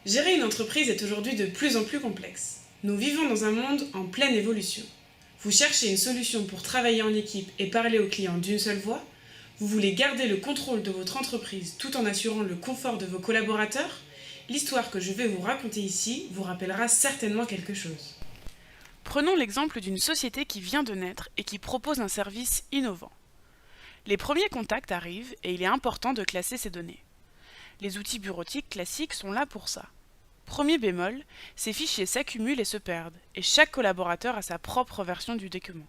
Gérer une entreprise est aujourd'hui de plus en plus complexe. Nous vivons dans un monde en pleine évolution. Vous cherchez une solution pour travailler en équipe et parler aux clients d'une seule voix? Vous voulez garder le contrôle de votre entreprise tout en assurant le confort de vos collaborateurs? L'histoire que je vais vous raconter ici vous rappellera certainement quelque chose. Prenons l'exemple d'une société qui vient de naître et qui propose un service innovant. Les premiers contacts arrivent et il est important de classer ces données. Les outils bureautiques classiques sont là pour ça. Premier bémol, ces fichiers s'accumulent et se perdent, et chaque collaborateur a sa propre version du document.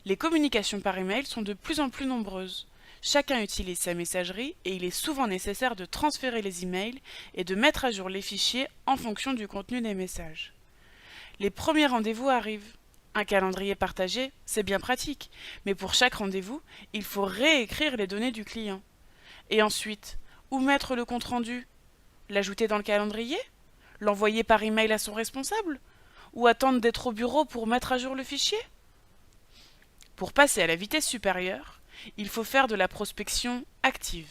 Les communications par email sont de plus en plus nombreuses. Chacun utilise sa messagerie et il est souvent nécessaire de transférer les emails et de mettre à jour les fichiers en fonction du contenu des messages. Les premiers rendez-vous arrivent. Un calendrier partagé, c'est bien pratique, mais pour chaque rendez-vous, il faut réécrire les données du client. Et ensuite, où mettre le compte-rendu? L'ajouter dans le calendrier? L'envoyer par email à son responsable? Ou attendre d'être au bureau pour mettre à jour le fichier? Pour passer à la vitesse supérieure, il faut faire de la prospection active.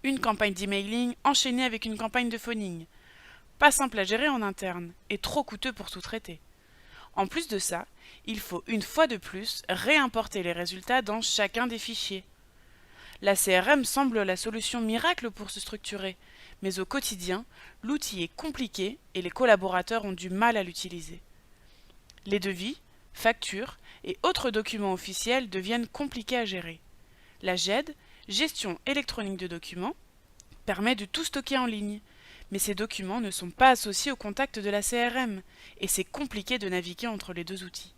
Une campagne d'emailing enchaînée avec une campagne de phoning. Pas simple à gérer en interne et trop coûteux pour sous-traiter. En plus de ça, il faut une fois de plus réimporter les résultats dans chacun des fichiers. La CRM semble la solution miracle pour se structurer, mais au quotidien, l'outil est compliqué et les collaborateurs ont du mal à l'utiliser. Les devis, factures et autres documents officiels deviennent compliqués à gérer. La GED, gestion électronique de documents, permet de tout stocker en ligne, mais ces documents ne sont pas associés au contact de la CRM et c'est compliqué de naviguer entre les deux outils.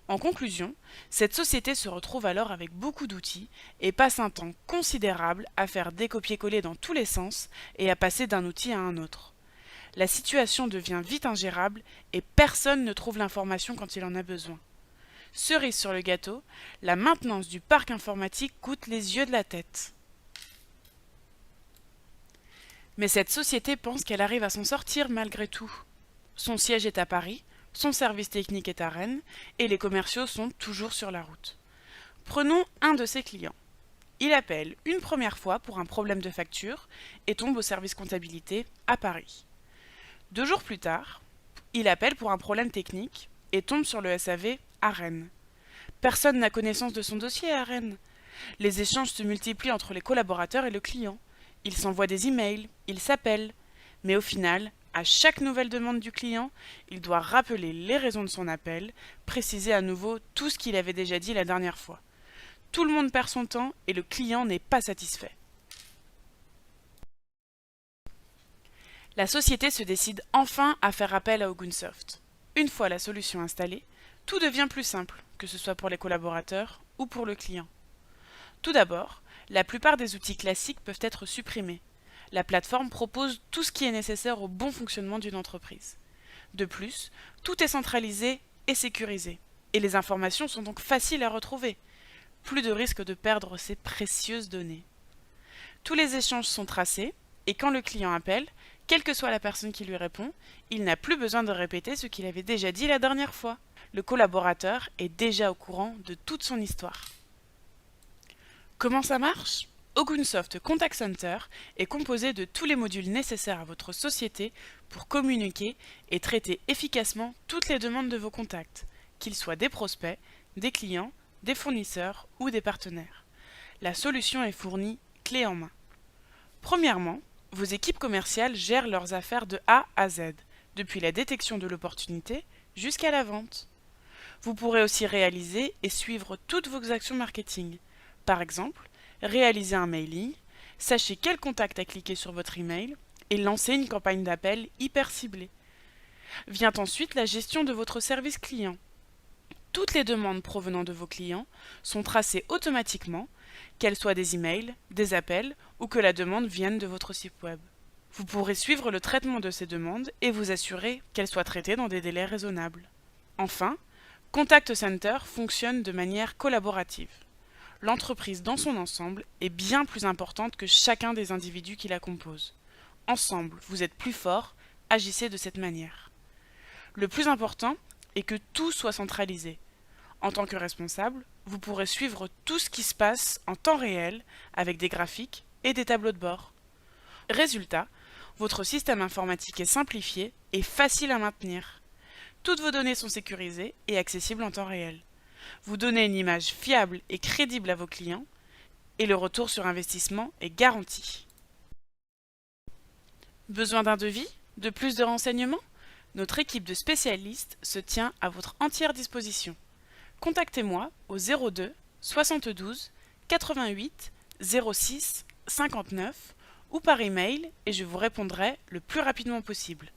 En conclusion, cette société se retrouve alors avec beaucoup d'outils et passe un temps considérable à faire des copier-coller dans tous les sens et à passer d'un outil à un autre. La situation devient vite ingérable et personne ne trouve l'information quand il en a besoin. Cerise sur le gâteau, la maintenance du parc informatique coûte les yeux de la tête. Mais cette société pense qu'elle arrive à s'en sortir malgré tout. Son siège est à Paris, son service technique est à Rennes, et les commerciaux sont toujours sur la route. Prenons un de ses clients. Il appelle une première fois pour un problème de facture et tombe au service comptabilité à Paris. 2 jours plus tard, il appelle pour un problème technique et tombe sur le SAV à Rennes. Personne n'a connaissance de son dossier à Rennes. Les échanges se multiplient entre les collaborateurs et le client. Ils s'envoient des emails, ils s'appellent, mais au final, à chaque nouvelle demande du client, il doit rappeler les raisons de son appel, préciser à nouveau tout ce qu'il avait déjà dit la dernière fois. Tout le monde perd son temps et le client n'est pas satisfait. La société se décide enfin à faire appel à Ogunsoft. Une fois la solution installée, tout devient plus simple, que ce soit pour les collaborateurs ou pour le client. Tout d'abord, la plupart des outils classiques peuvent être supprimés. La plateforme propose tout ce qui est nécessaire au bon fonctionnement d'une entreprise. De plus, tout est centralisé et sécurisé, et les informations sont donc faciles à retrouver. Plus de risque de perdre ces précieuses données. Tous les échanges sont tracés, et quand le client appelle, quelle que soit la personne qui lui répond, il n'a plus besoin de répéter ce qu'il avait déjà dit la dernière fois. Le collaborateur est déjà au courant de toute son histoire. Comment ça marche? Ogunsoft Contact Center est composé de tous les modules nécessaires à votre société pour communiquer et traiter efficacement toutes les demandes de vos contacts, qu'ils soient des prospects, des clients, des fournisseurs ou des partenaires. La solution est fournie clé en main. Premièrement, vos équipes commerciales gèrent leurs affaires de A à Z, depuis la détection de l'opportunité jusqu'à la vente. Vous pourrez aussi réaliser et suivre toutes vos actions marketing. Par exemple, réaliser un mailing, sachez quel contact à cliquer sur votre email et lancer une campagne d'appel hyper ciblée. Vient ensuite la gestion de votre service client. Toutes les demandes provenant de vos clients sont tracées automatiquement, qu'elles soient des emails, des appels ou que la demande vienne de votre site web. Vous pourrez suivre le traitement de ces demandes et vous assurer qu'elles soient traitées dans des délais raisonnables. Enfin, Contact Center fonctionne de manière collaborative. L'entreprise dans son ensemble est bien plus importante que chacun des individus qui la composent. Ensemble, vous êtes plus forts, agissez de cette manière. Le plus important est que tout soit centralisé. En tant que responsable, vous pourrez suivre tout ce qui se passe en temps réel avec des graphiques et des tableaux de bord. Résultat, Votre système informatique est simplifié et facile à maintenir. Toutes vos données sont sécurisées et accessibles en temps réel. Vous donnez une image fiable et crédible à vos clients et le retour sur investissement est garanti. Besoin d'un devis? De plus de renseignements? Notre équipe de spécialistes se tient à votre entière disposition. Contactez-moi au 02 72 88 06 59 ou par email et je vous répondrai le plus rapidement possible.